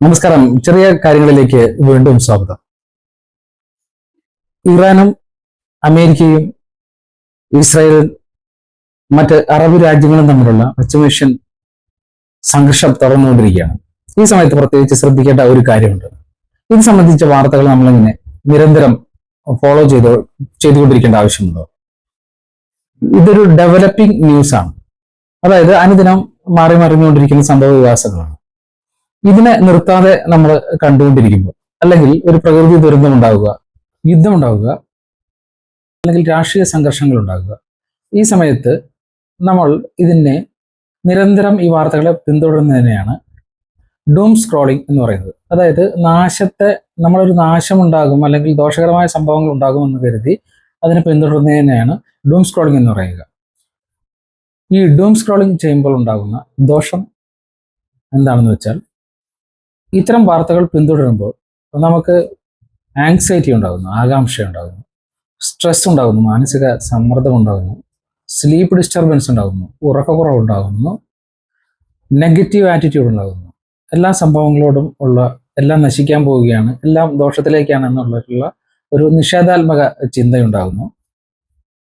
നമസ്കാരം. ചെറിയ കാര്യങ്ങളിലേക്ക് വീണ്ടും സ്വാഗതം. ഇറാനും അമേരിക്കയും ഇസ്രായേലും മറ്റ് അറബ് രാജ്യങ്ങളും തമ്മിലുള്ള പശ്ചിമേഷ്യൻ സംഘർഷം തുടർന്നുകൊണ്ടിരിക്കുകയാണ്. ഈ സമയത്ത് പ്രത്യേകിച്ച് ശ്രദ്ധിക്കേണ്ട ഒരു കാര്യമുണ്ട്. ഇത് സംബന്ധിച്ച വാർത്തകൾ നമ്മളിങ്ങനെ നിരന്തരം ഫോളോ ചെയ്തുകൊണ്ടിരിക്കേണ്ട ആവശ്യമുണ്ടോ? ഇതൊരു ഡെവലപ്പിംഗ് ന്യൂസ് ആണ്. അതായത് അനുദിനം മാറി മറിഞ്ഞുകൊണ്ടിരിക്കുന്ന സംഭവ വികാസങ്ങളാണ്. ഇതിനെ നിർത്താതെ നമ്മൾ കണ്ടുകൊണ്ടിരിക്കുമ്പോൾ, അല്ലെങ്കിൽ ഒരു പ്രകൃതി ദുരന്തം ഉണ്ടാവുക, യുദ്ധം ഉണ്ടാവുക, അല്ലെങ്കിൽ രാഷ്ട്രീയ സംഘർഷങ്ങൾ ഉണ്ടാകുക, ഈ സമയത്ത് നമ്മൾ ഇതിനെ നിരന്തരം ഈ വാർത്തകളെ പിന്തുടരുന്നതിനെയാണ് ഡൂം സ്ക്രോളിംഗ് എന്ന് പറയുന്നത്. അതായത് നമ്മളൊരു നാശമുണ്ടാകും അല്ലെങ്കിൽ ദോഷകരമായ സംഭവങ്ങൾ ഉണ്ടാകുമെന്ന് കരുതി അതിനെ പിന്തുടരുന്നതിനെയാണ് ഡൂം സ്ക്രോളിംഗ് എന്ന് പറയുക. ഈ ഡൂം സ്ക്രോളിംഗ് ചെയ്യുമ്പോൾ ഉണ്ടാകുന്ന ദോഷം എന്താണെന്ന് വെച്ചാൽ, ഇത്തരം വാർത്തകൾ പിന്തുടരുമ്പോൾ നമുക്ക് ആങ്സൈറ്റി ഉണ്ടാകുന്നു, ആകാംക്ഷ ഉണ്ടാകുന്നു, സ്ട്രെസ് ഉണ്ടാകുന്നു, മാനസിക സമ്മർദ്ദം ഉണ്ടാകുന്നു, സ്ലീപ്പ് ഡിസ്റ്റർബൻസ് ഉണ്ടാകുന്നു, ഉറക്കക്കുറവുണ്ടാകുന്നു, നെഗറ്റീവ് ആറ്റിറ്റ്യൂഡ് ഉണ്ടാകുന്നു. എല്ലാ സംഭവങ്ങളോടും എല്ലാം നശിക്കാൻ പോവുകയാണ്, എല്ലാം ദോഷത്തിലേക്കാണ് എന്നുള്ള ഒരു നിഷേധാത്മക ചിന്തയുണ്ടാകുന്നു.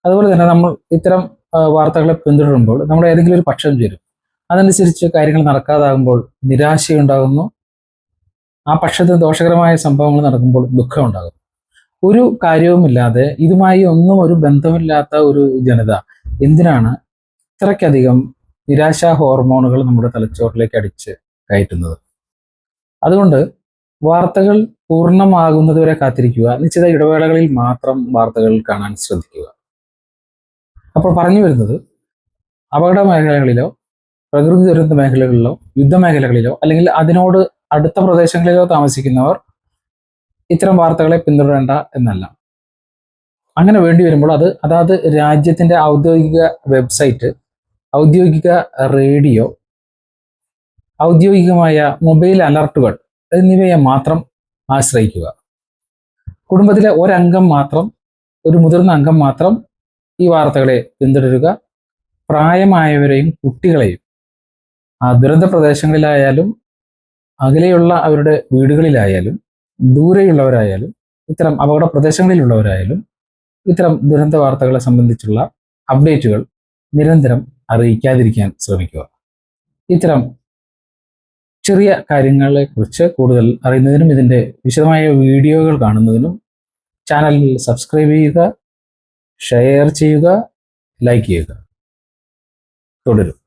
അതുപോലെ തന്നെ നമ്മൾ ഇത്തരം വാർത്തകളെ പിന്തുടരുമ്പോൾ നമ്മൾ ഏതെങ്കിലും ഒരു പക്ഷം ചേരും. അതനുസരിച്ച് കാര്യങ്ങൾ നടക്കാതാകുമ്പോൾ നിരാശയുണ്ടാകുന്നു. ആ പക്ഷത്ത് ദോഷകരമായ സംഭവങ്ങൾ നടക്കുമ്പോൾ ദുഃഖമുണ്ടാകും. ഒരു കാര്യവുമില്ലാതെ, ഇതുമായി ഒന്നും ഒരു ബന്ധമില്ലാത്ത ഒരു ജനത എന്തിനാണ് ഇത്രയ്ക്കധികം നിരാശാ ഹോർമോണുകൾ നമ്മുടെ തലച്ചോറിലേക്ക് അടിച്ച് കയറ്റുന്നത്? അതുകൊണ്ട് വാർത്തകൾ പൂർണ്ണമാകുന്നതുവരെ കാത്തിരിക്കുക. നിശ്ചിത ഇടവേളകളിൽ മാത്രം വാർത്തകൾ കാണാൻ ശ്രദ്ധിക്കുക. അപ്പോൾ പറഞ്ഞു വരുന്നത്, അപകട മേഖലകളിലോ പ്രകൃതി ദുരന്ത മേഖലകളിലോ യുദ്ധമേഖലകളിലോ അല്ലെങ്കിൽ അതിനോട് അടുത്ത പ്രദേശങ്ങളിലോ താമസിക്കുന്നവർ ഇത്തരം വാർത്തകളെ പിന്തുടരേണ്ട എന്നല്ല. അങ്ങനെ വേണ്ടി വരുമ്പോൾ അതാത് രാജ്യത്തിന്റെ ഔദ്യോഗിക വെബ്സൈറ്റ്, ഔദ്യോഗിക റേഡിയോ, ഔദ്യോഗികമായ മൊബൈൽ അലർട്ടുകൾ എന്നിവയെ മാത്രം ആശ്രയിക്കുക. കുടുംബത്തിലെ ഒരു മുതിർന്ന അംഗം മാത്രം ഈ വാർത്തകളെ പിന്തുടരുക. പ്രായമായവരെയും കുട്ടികളെയും ആ ദുരന്ത പ്രദേശങ്ങളിലായാലും അകലെയുള്ള അവരുടെ വീടുകളിലായാലും ദൂരെയുള്ളവരായാലും ഇത്തരം അപകട പ്രദേശങ്ങളിലുള്ളവരായാലും ഇത്തരം ദുരന്ത വാർത്തകളെ സംബന്ധിച്ചുള്ള അപ്ഡേറ്റുകൾ നിരന്തരം അറിയിക്കാതിരിക്കാൻ ശ്രമിക്കുക. ഇത്തരം ചെറിയ കാര്യങ്ങളെക്കുറിച്ച് കൂടുതൽ അറിയുന്നതിനും ഇതിൻ്റെ വിശദമായ വീഡിയോകൾ കാണുന്നതിനും ചാനലിൽ സബ്സ്ക്രൈബ് ചെയ്യുക, ഷെയർ ചെയ്യുക, ലൈക്ക് ചെയ്യുക. തുടരും.